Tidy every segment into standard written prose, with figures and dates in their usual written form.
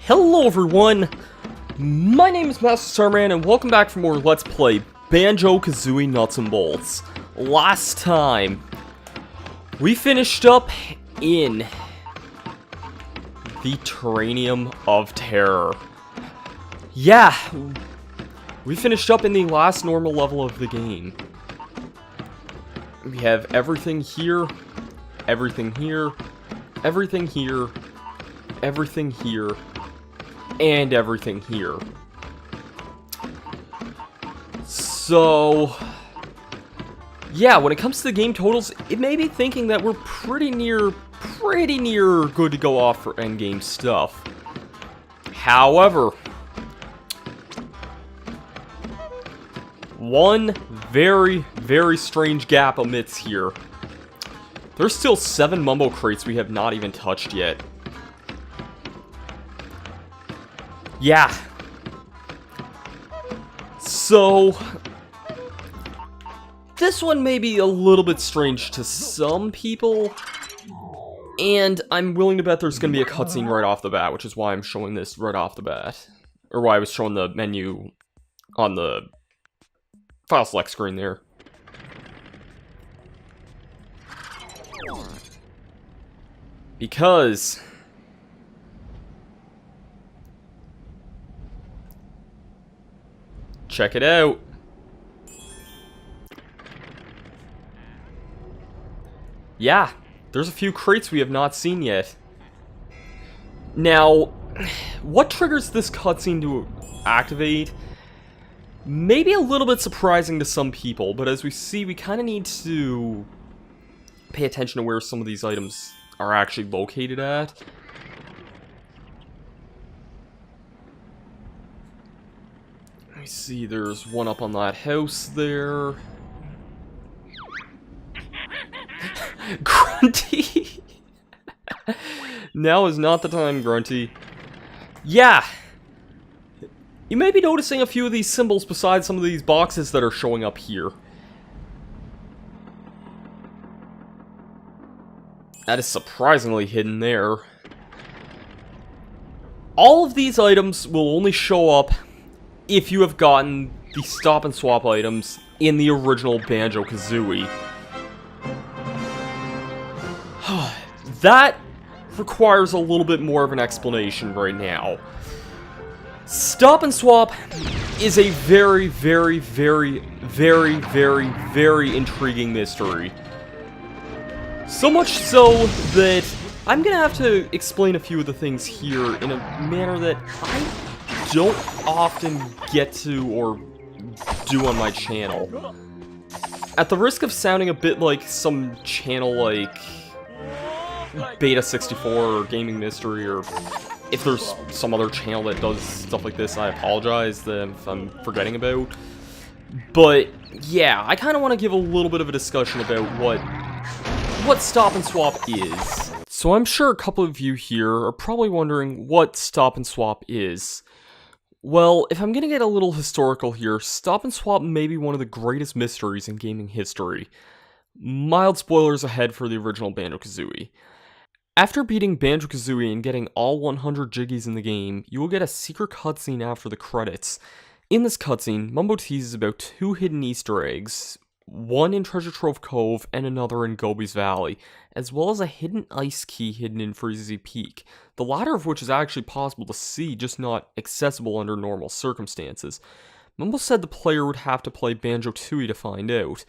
Hello everyone, my name is Masterstarman and welcome back for more Let's Play Banjo-Kazooie Nuts and Bolts. Last time, we finished up in the Terranium of Terror. Yeah, we finished up in the last normal level of the game. We have everything here, everything here, everything here, everything here, and everything here. So, yeah, when it comes to the game totals, it may be thinking that we're pretty near good to go off for endgame stuff. However, one very, very strange gap omits here. There's still 7 Mumbo crates we have not even touched yet. Yeah. So, this one may be a little bit strange to some people, and I'm willing to bet there's going to be a cutscene right off the bat, which is why I'm showing this right off the bat. Or why I was showing the menu on the file select screen there. Because check it out. Yeah, there's a few crates we have not seen yet. Now, what triggers this cutscene to activate? Maybe a little bit surprising to some people, but as we see, we kind of need to pay attention to where some of these items are actually located at. Let me see, there's one up on that house there. Grunty! Now is not the time, Grunty. Yeah! You may be noticing a few of these symbols besides some of these boxes that are showing up here. That is surprisingly hidden there. All of these items will only show up if you have gotten the stop and swap items in the original Banjo-Kazooie. That requires a little bit more of an explanation right now. Stop and swap is a very, very, very, very, very, very intriguing mystery. So much so that I'm gonna have to explain a few of the things here in a manner that I don't often get to or do on my channel. At the risk of sounding a bit like some channel like Beta 64 or Gaming Mystery, or if there's some other channel that does stuff like this, I apologize if I'm forgetting about. But yeah, I kind of want to give a little bit of a discussion about what stop and swap is. So I'm sure a couple of you here are probably wondering what stop and swap is. Well, if I'm gonna get a little historical here, stop and swap may be one of the greatest mysteries in gaming history. Mild spoilers ahead for the original Banjo-Kazooie. After beating Banjo-Kazooie and getting all 100 Jiggies in the game, you will get a secret cutscene after the credits. In this cutscene, Mumbo teases about 2 hidden Easter eggs, one in Treasure Trove Cove and another in Gobi's Valley, as well as a hidden ice key hidden in Freezy Peak, the latter of which is actually possible to see, just not accessible under normal circumstances. Mumbo said the player would have to play Banjo-Tooie to find out.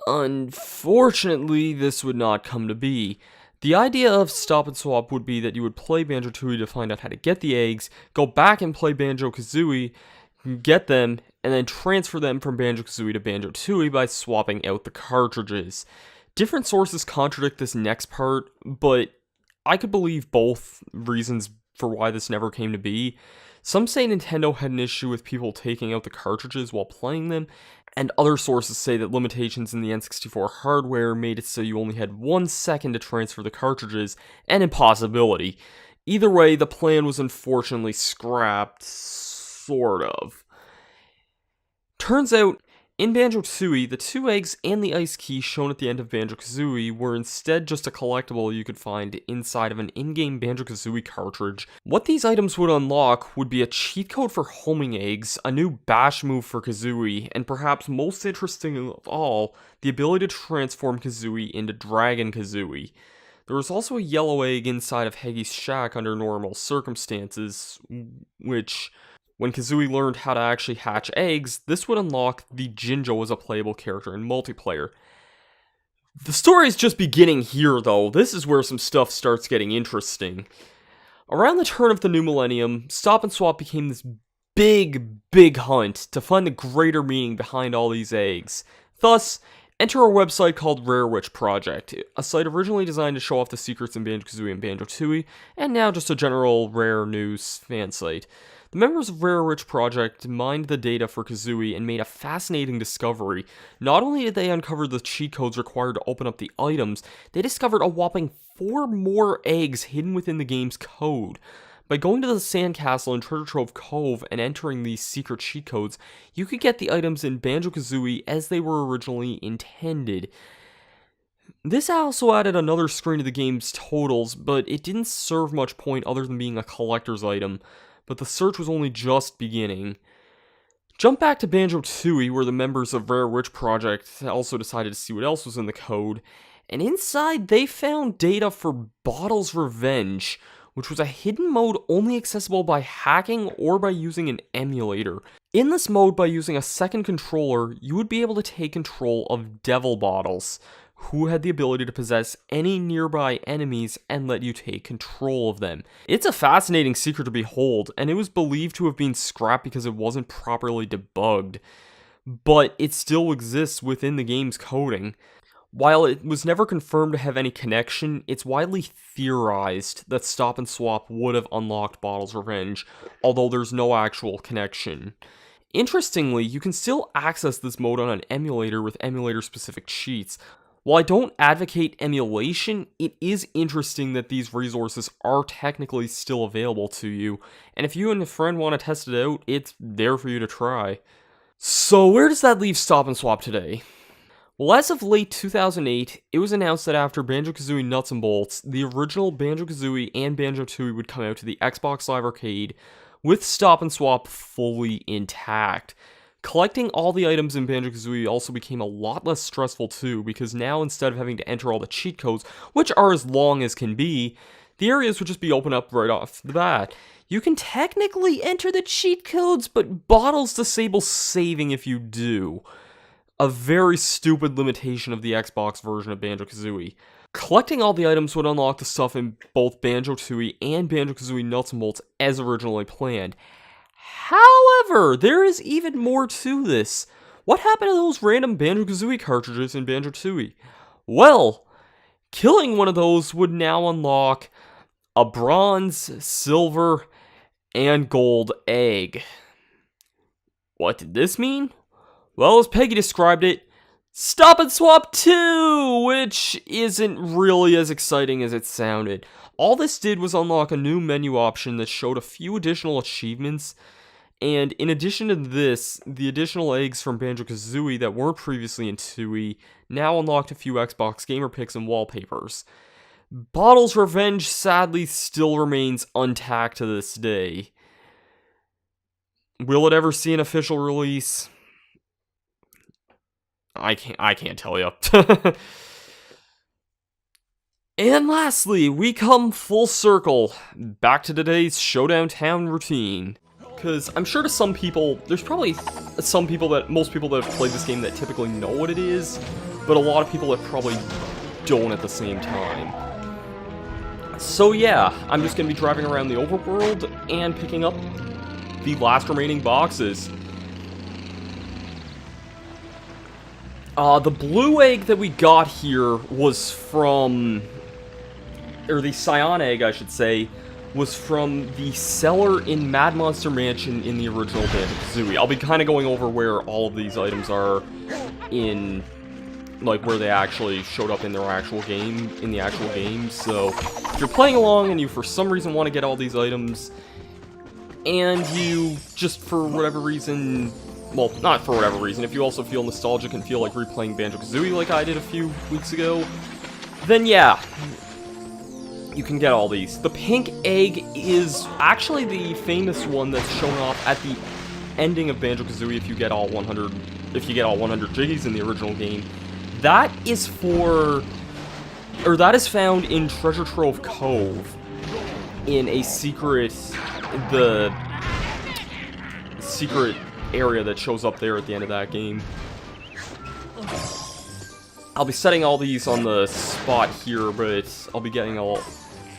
Unfortunately, this would not come to be. The idea of stop and swap would be that you would play Banjo-Tooie to find out how to get the eggs, go back and play Banjo-Kazooie, get them, and then transfer them from Banjo-Kazooie to Banjo-Tooie by swapping out the cartridges. Different sources contradict this next part, but I could believe both reasons for why this never came to be. Some say Nintendo had an issue with people taking out the cartridges while playing them, and other sources say that limitations in the N64 hardware made it so you only had 1 second to transfer the cartridges, an impossibility. Either way, the plan was unfortunately scrapped, sort of. Turns out, In Banjo-Tooie, the 2 eggs and the ice key shown at the end of Banjo-Kazooie were instead just a collectible you could find inside of an in-game Banjo-Kazooie cartridge. What these items would unlock would be a cheat code for homing eggs, a new bash move for Kazooie, and perhaps most interesting of all, the ability to transform Kazooie into Dragon Kazooie. There was also a yellow egg inside of Heggy's shack under normal circumstances, which, when Kazooie learned how to actually hatch eggs, this would unlock the Jinjo as a playable character in multiplayer. The story is just beginning here, though. This is where some stuff starts getting interesting. Around the turn of the new millennium, Stop and Swop became this big hunt to find the greater meaning behind all these eggs. Thus, enter a website called Rare Witch Project, a site originally designed to show off the secrets in Banjo-Kazooie and Banjo-Tooie, and now just a general rare news fan site. The members of Rare Witch Project mined the data for Kazooie and made a fascinating discovery. Not only did they uncover the cheat codes required to open up the items, they discovered a whopping 4 more eggs hidden within the game's code. By going to the Sandcastle in Treasure Trove Cove and entering these secret cheat codes, you could get the items in Banjo-Kazooie as they were originally intended. This also added another screen to the game's totals, but it didn't serve much point other than being a collector's item. But the search was only just beginning. Jump back to Banjo-Tooie, where the members of Rare Witch Project also decided to see what else was in the code, and inside they found data for Bottle's Revenge, which was a hidden mode only accessible by hacking or by using an emulator. In this mode, by using a second controller, you would be able to take control of Devil Bottles, who had the ability to possess any nearby enemies and let you take control of them. It's a fascinating secret to behold, and it was believed to have been scrapped because it wasn't properly debugged, but it still exists within the game's coding. While it was never confirmed to have any connection, it's widely theorized that Stop and Swop would have unlocked Bottle's Revenge, although there's no actual connection. Interestingly, you can still access this mode on an emulator with emulator-specific cheats. While I don't advocate emulation, it is interesting that these resources are technically still available to you, and if you and a friend want to test it out, it's there for you to try. So where does that leave Stop and Swop today? Well, as of late 2008, it was announced that after Banjo-Kazooie Nuts and Bolts, the original Banjo-Kazooie and Banjo-Tooie would come out to the Xbox Live Arcade, with Stop and Swop fully intact. Collecting all the items in Banjo-Kazooie also became a lot less stressful too, because now instead of having to enter all the cheat codes, which are as long as can be, the areas would just be open up right off the bat. You can technically enter the cheat codes, but Bottles disable saving if you do. A very stupid limitation of the Xbox version of Banjo-Kazooie. Collecting all the items would unlock the stuff in both Banjo-Tooie and Banjo-Kazooie Nuts and Bolts as originally planned. However, there is even more to this. What happened to those random Banjo-Kazooie cartridges in Banjo-Tooie? Well, killing one of those would now unlock a bronze, silver, and gold egg. What did this mean? Well, as Peggy described it, Stop and Swop 2, which isn't really as exciting as it sounded. All this did was unlock a new menu option that showed a few additional achievements, and in addition to this, the additional eggs from Banjo-Kazooie that weren't previously in Tooie now unlocked a few Xbox gamer picks and wallpapers. Bottle's Revenge sadly still remains untacked to this day. Will it ever see an official release? I can't tell you. And lastly, we come full circle, back to today's Showdown Town routine. Because I'm sure to some people, there's probably most people that have played this game that typically know what it is, but a lot of people that probably don't at the same time. So yeah, I'm just going to be driving around the overworld and picking up the last remaining boxes. The blue egg that we got here was from, or the cyan egg, I should say, was from the cellar in Mad Monster Mansion in the original Banjo-Kazooie. I'll be kind of going over where all of these items are in, like, where they actually showed up in their actual game, in the actual game. So, if you're playing along and you for some reason want to get all these items, and you just for whatever reason well, not for whatever reason, if you also feel nostalgic and feel like replaying Banjo-Kazooie like I did a few weeks ago, then yeah, you can get all these. The pink egg is actually the famous one that's shown off at the ending of Banjo-Kazooie if you get all 100 Jiggies in the original game. That is found in Treasure Trove Cove in a secret area that shows up there at the end of that game. I'll be setting all these on the spot here, but I'll be getting all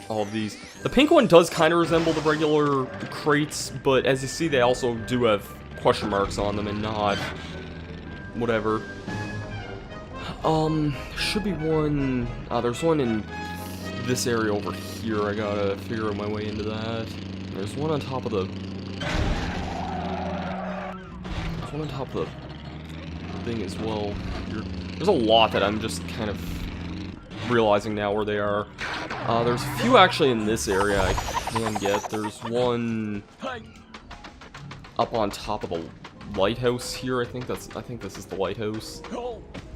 of these. The pink one does kind of resemble the regular crates, but as you see, they also do have question marks on them and not whatever. Should be one. There's one in this area over here. I gotta figure out my way into that. There's one on top of the. There's one on top of the thing as well. There's a lot that I'm just kind of realizing now where they are. There's a few actually in this area I can get. There's one up on top of the lighthouse here. I think this is the lighthouse.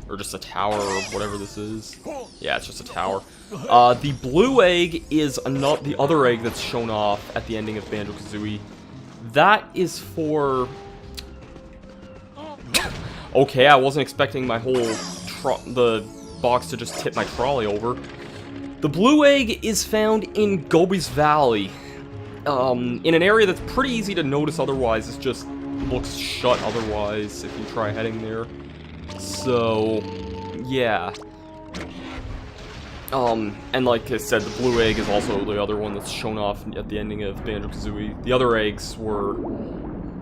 Or just a tower, or whatever this is. Yeah, it's just a tower. The blue egg is the other egg that's shown off at the ending of Banjo-Kazooie. That is for... Okay, I wasn't expecting my whole... the box to just tip my trolley over. The blue egg is found in Gobi's Valley. In an area that's pretty easy to notice otherwise. It just looks shut otherwise if you try heading there. So, yeah. And like I said, the blue egg is also the other one that's shown off at the ending of Banjo-Kazooie. The other eggs were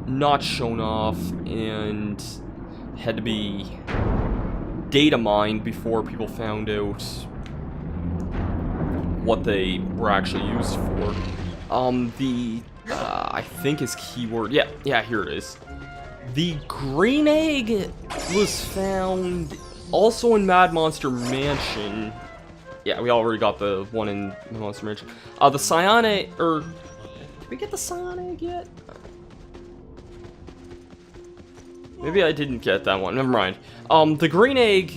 not shown off and had to be data mined before people found out what they were actually used for. I think is keyword, yeah, here it is. The green egg was found also in Mad Monster Mansion. Yeah, we already got the one in Mad Monster Mansion. The cyan egg, did we get the cyan egg yet? Maybe I didn't get that one, never mind. The green egg,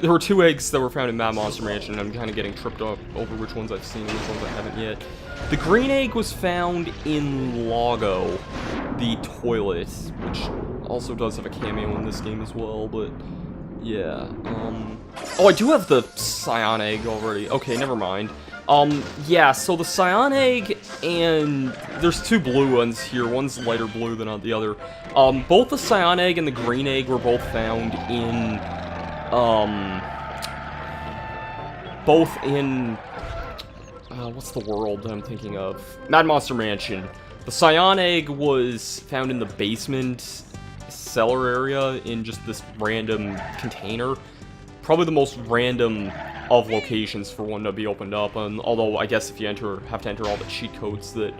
there were two eggs that were found in Mad Monster Mansion, and I'm kind of getting tripped up over which ones I've seen and which ones I haven't yet. The green egg was found in Logo, the toilet, which also does have a cameo in this game as well, but yeah. Oh, I do have the cyan egg already. Okay, never mind. Yeah, so the cyan egg and there's two blue ones here. One's lighter blue than the other. Both the cyan egg and the green egg were both found in, what's the world that I'm thinking of? Mad Monster Mansion. The cyan egg was found in the basement cellar area in just this random container. Probably the most random of locations for one to be opened up, and although I guess if you have to enter all the cheat codes that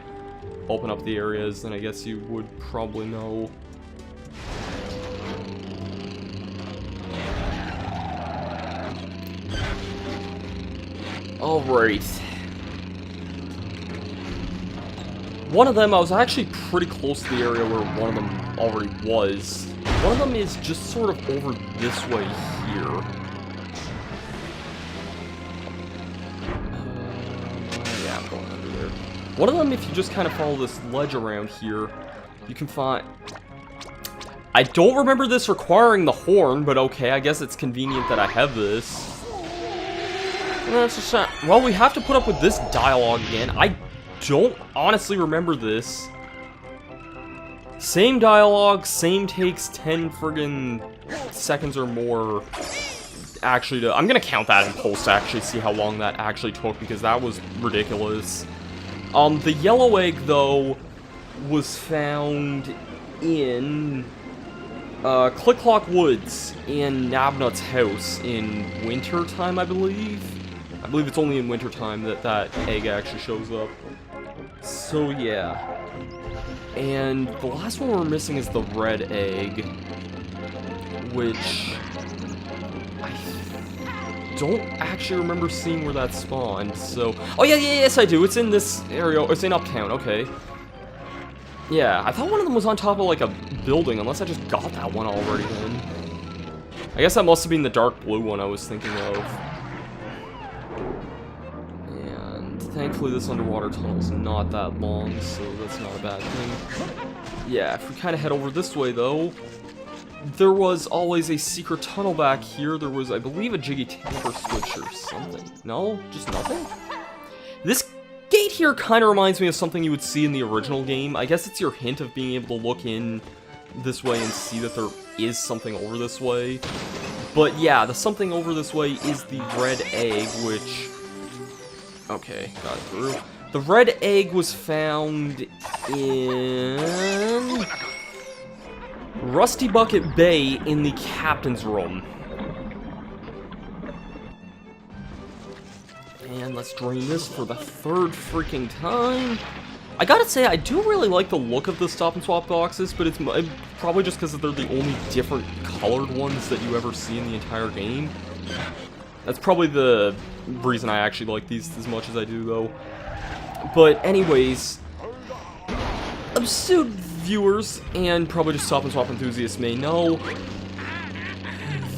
open up the areas, then I guess you would probably know. Alright. One of them, I was actually pretty close to the area where one of them already was. One of them is just sort of over this way here. Yeah, I'm going under there. One of them, if you just kind of follow this ledge around here, you can find... I don't remember this requiring the horn, but okay, I guess it's convenient that I have this. Well, we have to put up with this dialogue again. I don't honestly remember this. Same dialogue, same takes, 10 friggin' seconds or more. Actually, I'm gonna count that in post to actually see how long that actually took, because that was ridiculous. The yellow egg, though, was found in Click Clock Woods in Nabnut's house in wintertime, I believe. I believe it's only in wintertime that that egg actually shows up. So, yeah. And the last one we're missing is the red egg, which I don't actually remember seeing where that spawned, so... Oh, yeah, yes, I do. It's in this area. It's in Uptown, okay. Yeah, I thought one of them was on top of, like, a building, unless I just got that one already then. I guess that must have been the dark blue one I was thinking of. And thankfully this underwater tunnel is not that long, so that's not a bad thing. Yeah, if we kind of head over this way, though, there was always a secret tunnel back here. There was, I believe, a jiggy tamper switch or something. No? Just nothing? This gate here kind of reminds me of something you would see in the original game. I guess it's your hint of being able to look in this way and see that there is something over this way. But yeah, the something over this way is the red egg, which... Okay, got through. The red egg was found in... Rusty Bucket Bay in the captain's room. And let's drain this for the third freaking time. I gotta say, I do really like the look of the Stop and Swap boxes, but it's probably just because they're the only different colored ones that you ever see in the entire game. That's probably the reason I actually like these as much as I do, though. But anyways, astute viewers, and probably just Stop and Swap enthusiasts may know,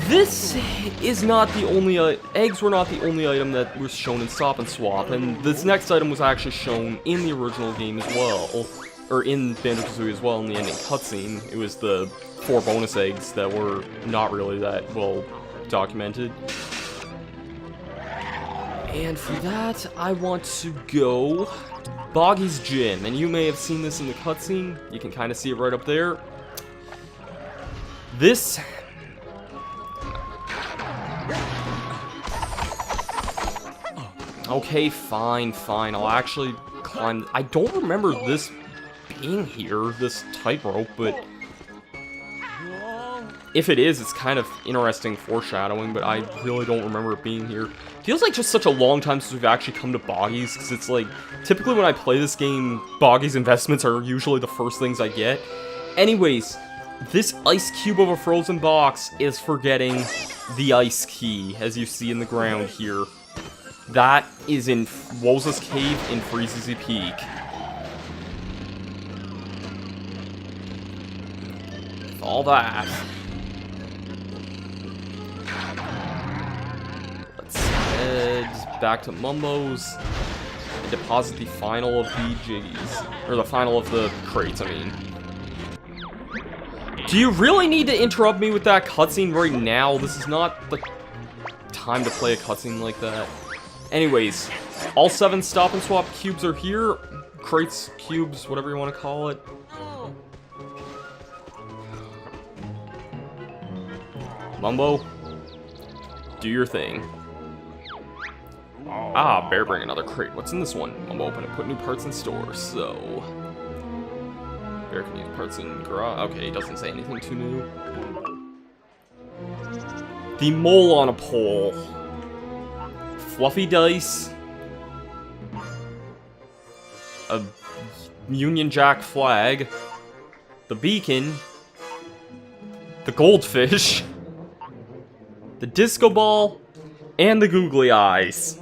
this is not the only, eggs were not the only item that was shown in Stop and Swap, and this next item was actually shown in the original game as well, or in Banjo-Kazooie as well in the ending cutscene. It was the 4 bonus eggs that were not really that well documented. And for that, I want to go Boggy's Gym, and you may have seen this in the cutscene. You can kind of see it right up there. This... Okay, fine, I'll actually climb... I don't remember this being here, this tightrope, but... If it is, it's kind of interesting foreshadowing, but I really don't remember it being here. Feels like just such a long time since we've actually come to Boggy's, because it's like, typically when I play this game, Boggy's investments are usually the first things I get. Anyways, this ice cube of a frozen box is for getting the ice key, as you see in the ground here. That is in Woza's Cave in Freezezy Peak. All that. Let's head back to Mumbo's and deposit the final of the jiggies. Or the final of the crates, I mean. Do you really need to interrupt me with that cutscene right now? This is not the time to play a cutscene like that. Anyways, all 7 Stop and Swap cubes are here. Crates, cubes, whatever you want to call it. Mumbo, do your thing. Ah, bear bring another crate. What's in this one? Mumbo, open it. Put new parts in store. So, bear can use parts in garage. Okay, he doesn't say anything too new. The mole on a pole. Fluffy dice. A Union Jack flag. The beacon. The goldfish. The disco ball, and the googly eyes.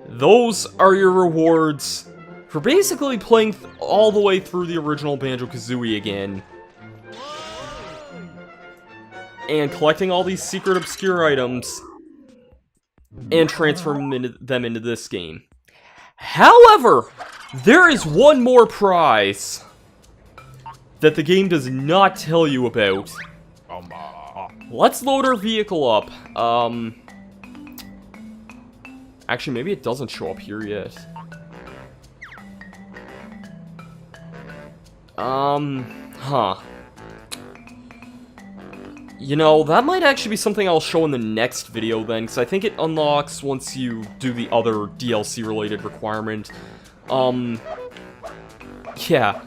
Those are your rewards for basically playing all the way through the original Banjo-Kazooie again. And collecting all these secret obscure items and transferring them into this game. However, there is one more prize that the game does not tell you about. Let's load our vehicle up. Actually, maybe it doesn't show up here yet. You know, that might actually be something I'll show in the next video then, because I think it unlocks once you do the other DLC-related requirement. Yeah.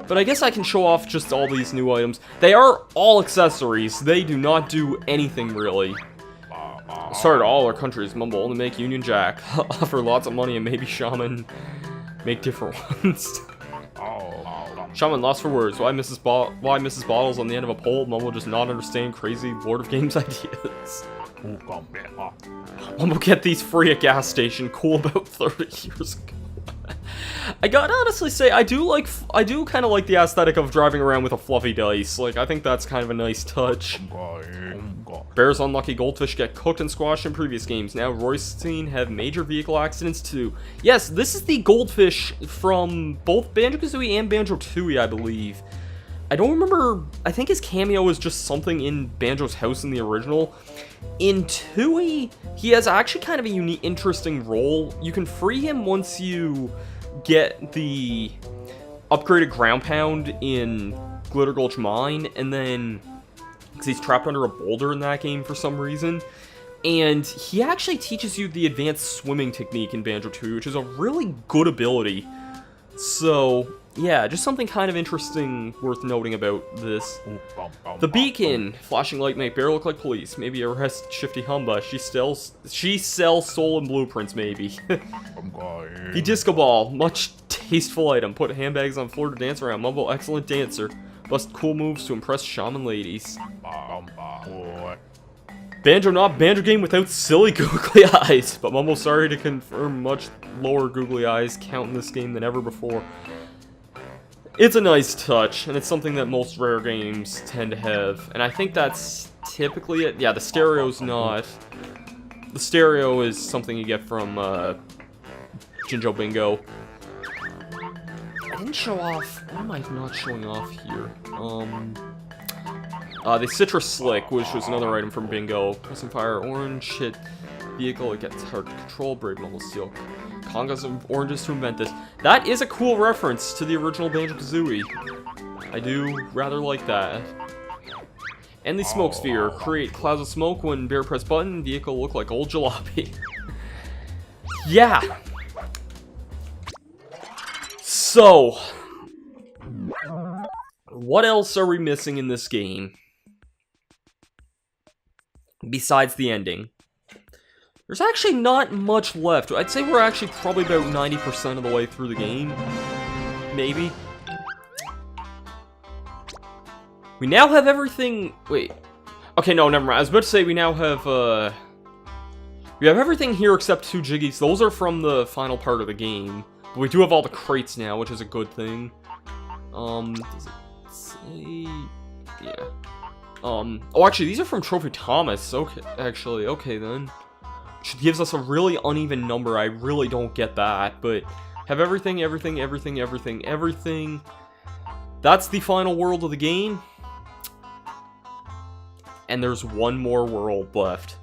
But I guess I can show off just all these new items. They are all accessories. They do not do anything, really. Sorry to all our countries. Mumble only make Union Jack. Offer lots of money and maybe Shaman make different ones. Shaman lost for words. Why Mrs. Bottles on the end of a pole? Mumble just not understand crazy Lord of Games ideas. Mumble get these free at gas station. Cool about 30 years ago. I gotta honestly say, I do kind of like the aesthetic of driving around with a fluffy dice. Like, I think that's kind of a nice touch. Bear's unlucky goldfish get cooked and squashed in previous games. Now Roystein have major vehicle accidents too. Yes, this is the goldfish from both Banjo-Kazooie and Banjo-Tooie, I believe. I don't remember, I think his cameo was just something in Banjo's house in the original. In Tooie, he has actually kind of a unique, interesting role. You can free him once you get the upgraded ground pound in Glitter Gulch Mine, and then, because he's trapped under a boulder in that game for some reason. And he actually teaches you the advanced swimming technique in Banjo-Tooie, which is a really good ability. So, yeah, just something kind of interesting worth noting about this. The beacon. Flashing light make Bear look like police. Maybe arrest Shifty Humba. She sells soul and blueprints, maybe. The disco ball. Much tasteful item. Put handbags on floor to dance around. Mumbo, excellent dancer. Bust cool moves to impress shaman ladies. Banjo not Banjo game without silly googly eyes. But Mumbo sorry to confirm much lower googly eyes count in this game than ever before. It's a nice touch, and it's something that most rare games tend to have. And I think that's typically it. Yeah, the stereo's not. The stereo is something you get from Jinjo Bingo. I didn't show off. What am I not showing off here? The Citrus Slick, which was another item from Bingo. Pressing fire, orange hit vehicle, it gets hard to control, brave Mumble Steel. Congas of oranges to invent this. That is a cool reference to the original Banjo-Kazooie. I do rather like that. And the Smoke Sphere. Create clouds of smoke when Bear press button, vehicle look like old jalopy. Yeah. So, what else are we missing in this game? Besides the ending. There's actually not much left. I'd say we're actually probably about 90% of the way through the game. Maybe. We now have everything... Wait. Okay, no, never mind. I was about to say we now have, we have everything here except 2 Jiggies. Those are from the final part of the game. But we do have all the crates now, which is a good thing. Does it say... Yeah. Oh, actually, these are from Trophy Thomas. Okay, actually, okay then. Which gives us a really uneven number. I really don't get that, but have everything. That's the final world of the game. And there's one more world left.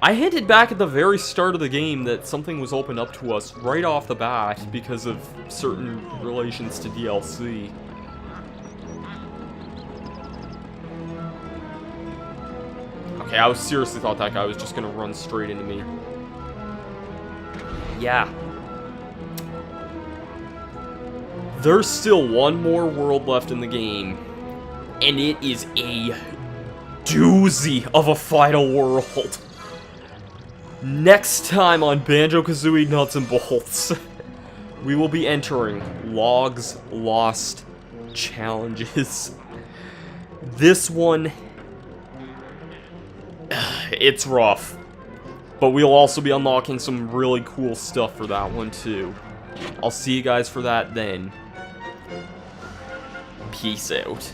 I hinted back at the very start of the game that something was opened up to us right off the bat because of certain relations to DLC. Okay, I seriously thought that guy was just gonna run straight into me. Yeah. There's still one more world left in the game. And it is a doozy of a final world. Next time on Banjo-Kazooie Nuts and Bolts, we will be entering L.O.G's Lost Challenges. This one... it's rough, but we'll also be unlocking some really cool stuff for that one too. I'll see you guys for that then. Peace out.